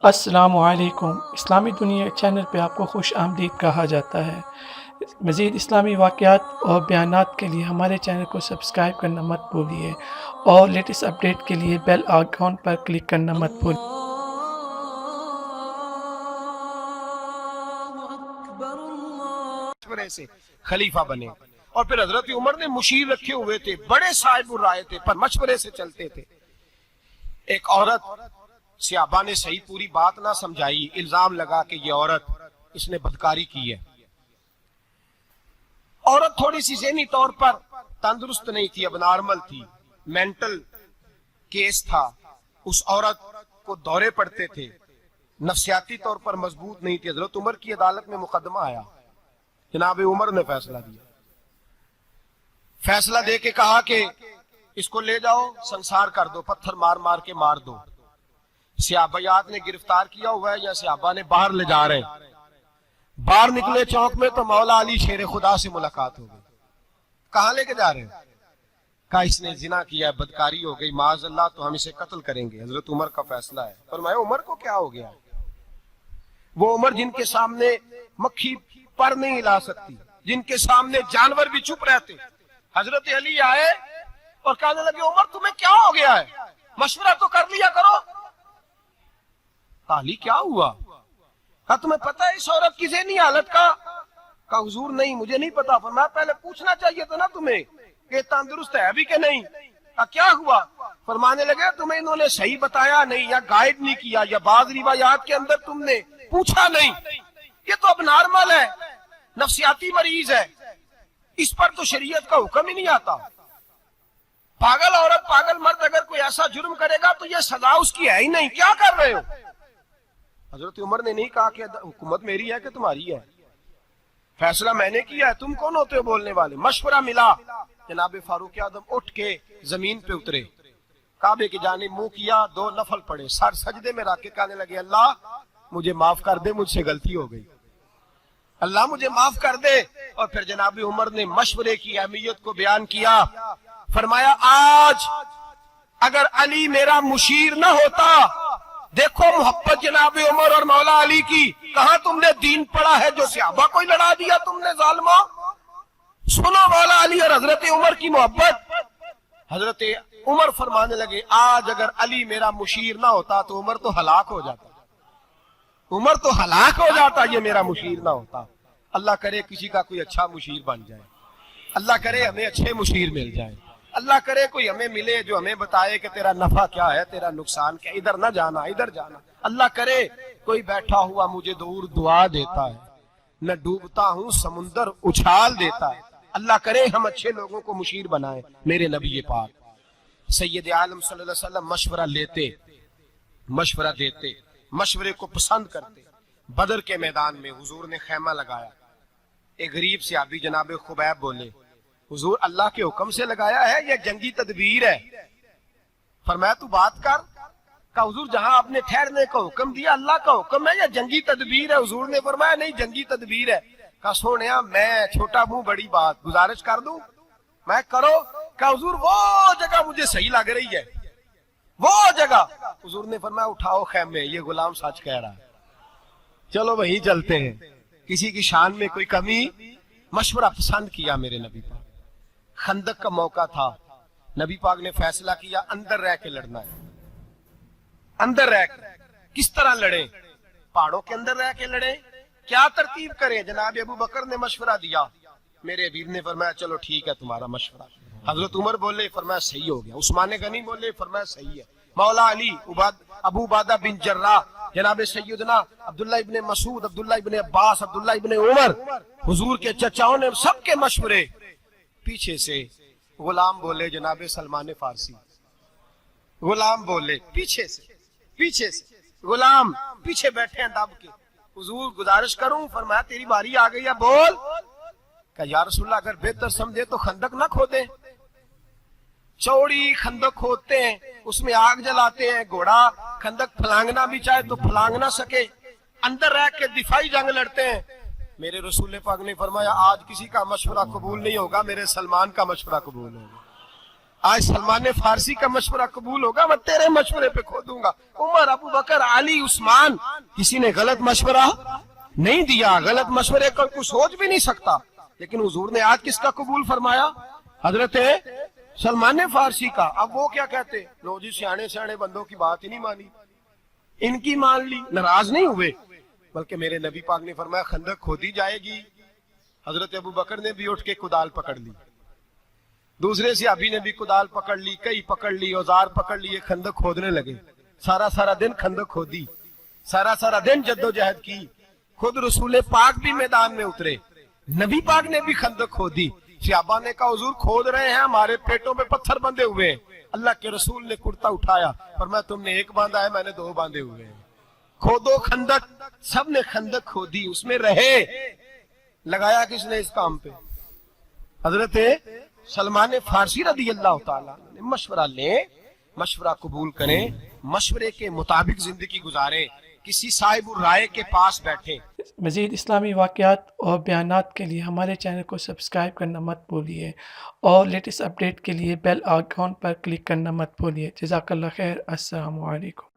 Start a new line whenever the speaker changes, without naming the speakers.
अस्सलामुअलैकुम। इस्लामी दुनिया चैनल पे आपको खुश आमदीद कहा जाता है। मज़ीद इस्लामी वाक़यात और बयानात के लिए हमारे चैनल को सब्सक्राइब करना मत भूलिए और लेटेस्ट अपडेट के लिए बेल आइकॉन पर क्लिक करना मत भूलिए।
मशवरे से खलीफा बने और फिर हजरत उमर ने मुशीर रखे हुए थे, बड़े साहिब राय थे, पर मशवरे से चलते थे। एक औरत सहाबा ने सही पूरी बात ना समझाई, इल्जाम लगा कि ये औरत इसने बदकारी की है। औरत थोड़ी सी ज़हनी तौर पर तंदुरुस्त नहीं थी, अब नॉर्मल थी, मेंटल केस था। उस औरत को दौरे पड़ते थे, नफ्सियाती तौर पर मजबूत नहीं थी। हजरत उमर की अदालत में मुकदमा आया, जनाब उमर ने फैसला दिया। फैसला दे के कहा कि इसको ले जाओ, संसार कर दो, पत्थर मार मार के मार दो। सहाबायात ने गिरफ्तार किया हुआ है या सहाबा ने बाहर ले जा रहे हैं। बाहर निकले चौक में तो मौला अली शेर खुदा से मुलाकात हो गई। कहां लेके जा रहे हैं? कहा इसने जिना किया, बदकारी हो गई, माज अल्लाह, तो हम इसे कत्ल करेंगे। हजरत उमर का फैसला है। फरमाया उमर को क्या हो गया? वो उमर जिनके सामने मक्खी पर नहीं हिला सकती, जिनके सामने जानवर भी चुप रहते। हजरत अली आए और कहने लगे उमर तुम्हें क्या हो गया है, मशवरा तो कर लिया करो। अली क्या हुआ? कहा तुम्हें पता है इस औरत की ज़हनी हालत का? कहा हुजूर नहीं, मुझे नहीं पता। फरमाया पहले पूछना चाहिए था ना तुम्हें कि तंदुरुस्त है अभी के नहीं। कहा क्या हुआ? फरमाने लगे तुम्हें इन्होंने सही बताया नहीं, या गाइड नहीं किया, या बाज़ रिवायात के अंदर तुमने पूछा नहीं। ये तो अब नॉर्मल है, नफ्सियाती मरीज है, इस पर तो शरीयत का हुक्म ही नहीं आता। पागल औरत पागल मर्द अगर कोई ऐसा जुर्म करेगा तो ये सजा उसकी है ही नहीं, क्या कर रहे हो? हजरत उमर ने नहीं कहा कि हुकूमत मेरी है कि तुम्हारी है, फैसला मैंने किया है, तुम कौन होते हो बोलने वाले। मशवरा मिला, जनाब फारूक आदम उठ के जमीन पे उतरे, काबे की जानिब मुंह किया, दो नफल पड़े, सर सजदे में रख के कहने लगे अल्लाह मुझे माफ कर दे, मुझसे गलती हो गई, अल्लाह मुझे माफ कर दे। और फिर जनाब उमर ने मशवरे की अहमियत को बयान किया। फरमाया आज अगर अली मेरा मुशीर न होता, देखो मोहब्बत जनाब उमर और मौला अली की, कहां तुमने दीन पढ़ा है जो सहाबा को लड़ा दिया तुमने जालिमो। सुनो मौला अली और हजरत उमर की मोहब्बत। हजरत उमर फरमाने लगे आज अगर अली मेरा मुशीर ना होता तो उमर तो हलाक हो जाता, उमर तो हलाक हो जाता, ये मेरा मुशीर ना होता। अल्लाह करे किसी का कोई अच्छा मुशीर बन जाए, अल्लाह करे हमें अच्छे मुशीर मिल जाए, अल्लाह करे कोई हमें मिले जो हमें बताए कि तेरा नफा क्या है, तेरा नुकसान क्या, इधर ना जाना इधर जाना। अल्लाह करे कोई बैठा हुआ मुझे दूर दुआ देता है, न डूबता हूं समुंदर उछाल देता है। अल्लाह करे हम अच्छे लोगों को मुशीर बनाए। मेरे नबी पाक सैयद आलम सल्लल्लाहु अलैहि वसल्लम मशवरा लेते, मशवरा देते, मशवरे को पसंद करते। बदर के मैदान में हुजूर ने खैमा लगाया। एक गरीब से आबी जनाब खुबैब बोले हुजूर अल्लाह के हुक्म से लगाया है या जंगी तदबीर है? फरमाया तू बात कर। का हुजूर जहां आपने ठहरने का हुक्म दिया अल्लाह का हुक्म है या जंगी तदबीर है? हुजूर ने फरमाया नहीं जंगी तदबीर है। का सोने मैं छोटा मुंह बड़ी बात, गुजारिश कर दूं मैं करो। का हुजूर वो जगह मुझे सही लग रही है, वो जगह। हुजूर ने फरमाया उठाओ खैमे, ये गुलाम सच कह रहा है, चलो वहीं चलते हैं। किसी की शान में कोई कमी, मशवरा पसंद किया मेरे नबी पाक। खंदक का मौका था, नबी पाक ने फैसला किया अंदर रह के लड़ना है। अंदर रह के किस तरह लड़े? पहाड़ों के अंदर रह के लड़े, क्या तरतीब करें? जनाब अबू बकर ने मशवरा दिया, मेरे हबीब ने फरमाया चलो ठीक है तुम्हारा मशवरा। हजरत उमर बोले, फरमाया सही हो गया। उस्मान गनी बोले, फरमाया सही है। मौला अली, अबू उबादा बिन जर्राह, जनाब सैयदना अब्दुल्ला इब्ने मसूद, अब्दुल्ला इब्ने अब्बास, अब्दुल्ला इब्ने उमर, हुजूर के चचाओं ने सबके मशवरे। पीछे से गुलाम बोले जनाब सलमान फारसी, गुलाम बोले पीछे से गुलाम पीछे बैठे हैं दब के। हुजूर गुजारिश करूं? फरमाया तेरी बारी आ गई है, बोल। कहा या रसूलल्लाह अगर बेहतर समझे तो खंदक ना खोदे, चौड़ी खंदक खोदते हैं, उसमें आग जलाते हैं, घोड़ा खंदक फलांगना भी चाहे तो फलांग ना सके, अंदर रह के दिफाई जंग लड़ते हैं। मेरे रसूल पाक ने फरमाया आज किसी का मशवरा कबूल नहीं होगा, मेरे सलमान का मशवरा कबूल होगा। आज सलमान फारसी का मशवरा कबूल होगा, मैं तेरे मशवरे पे खो दूंगा। उमर, अबू बकर, अली, उस्मान, किसी ने गलत मशवरा नहीं दिया, गलत मशवरे का कोई सोच भी नहीं सकता। लेकिन हुजूर ने आज किसका कबूल फरमाया? हजरत सलमान फारसी का। अब वो क्या कहते, लो जी सियाने सियाने बंदों की बात ही नहीं मानी, इनकी मान ली, नाराज नहीं हुए, बल्कि मेरे नबी पाक ने फरमाया खंदक खोदी जाएगी। हजरत अबू बकर ने भी उठ के कुदाल पकड़ ली, दूसरे सहाबी ने भी कुदाल पकड़ ली, कई पकड़ ली, औजार पकड़ लिए, खंदक खोदने लगे। सारा सारा दिन खंदक खोदी, सारा सारा दिन जद्दोजहद की। खुद रसूल पाक भी मैदान में उतरे, नबी पाक ने भी खंदक खोदी। सहाबा ने कहा हुजूर खोद रहे हैं, हमारे पेटों पे पत्थर बंधे हुए हैं। अल्लाह के रसूल ने कुर्ता उठाया, फरमाया तुमने एक बांधा है, मैंने दो बांधे हुए हैं, खोदो खंदक। सब ने खंदक खोदी, उसमें रहे। लगाया किसने इस काम पे? हजरत सलमान फारसी रदी अल्लाह ताला ने मशवरा लें, मशवरा कबूल करें, मशवरे के मुताबिक जिंदगी गुजारें, किसी साहिब राय के पास बैठे।
मज़ीद इस्लामी वाक़यात और बयानात के लिए हमारे चैनल को सब्सक्राइब करना मत भूलिए और लेटेस्ट अपडेट के लिए बेल आइकॉन पर क्लिक करना मत भूलिए। जज़ाकल्लाह खैर। अस्सलामु अलैकुम।